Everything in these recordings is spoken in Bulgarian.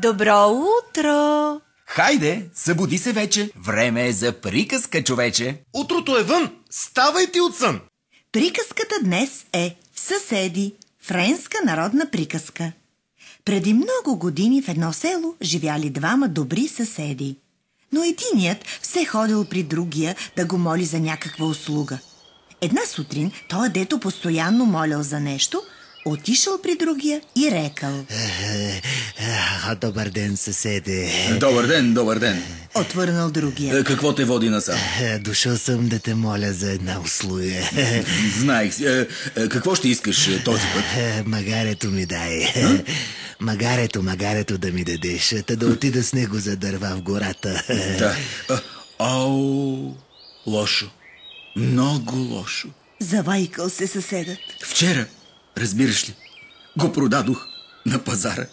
Добро утро! Хайде, събуди се вече. Време е за приказка, човече. Утрото е вън. Ставайте от сън. Приказката днес е Съседи. Френска народна приказка. Преди много години в едно село живяли двама добри съседи. Но единият все ходил при другия да го моли за някаква услуга. Една сутрин той, дето постоянно молял за нещо, отишъл при другия и рекал: Добър ден, съседе. Добър ден. Отвърнал другия: Какво те води насам? Дошъл съм да те моля за една услуга. Знаех. Какво ще искаш този път? Магарето ми дай. Магарето да ми дадеш, да отида с него за дърва в гората. Да. Ау, лошо. Много лошо. Завайкал се съседът. Вчера, разбираш ли, го продадох на пазара.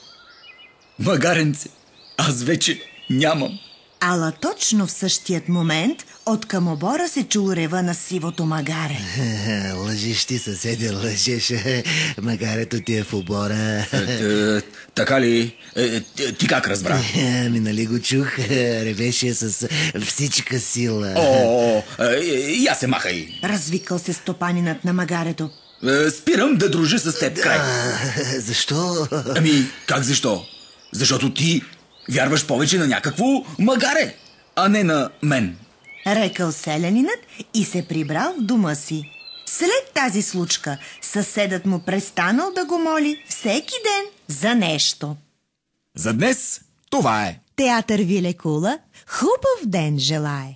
Магаренце, аз вече нямам. Ала точно в същият момент от към обора се чул рева на сивото магаре. Лъжиш ти, съседе, лъжеш. Магарето ти е в обора. Така ли? Ти как разбра? Нали го чух? Ревеше с всичка сила. Я се махай. Развикал се стопанинът на магарето. Спирам да дружа с теб, край. Защо? Как защо? Защото ти вярваш повече на някакво магаре, а не на мен. Рекал селянинът и се прибрал в дома си. След тази случка съседът му престанал да го моли всеки ден за нещо. За днес това е. Театър ви лекува. Хубав ден желае!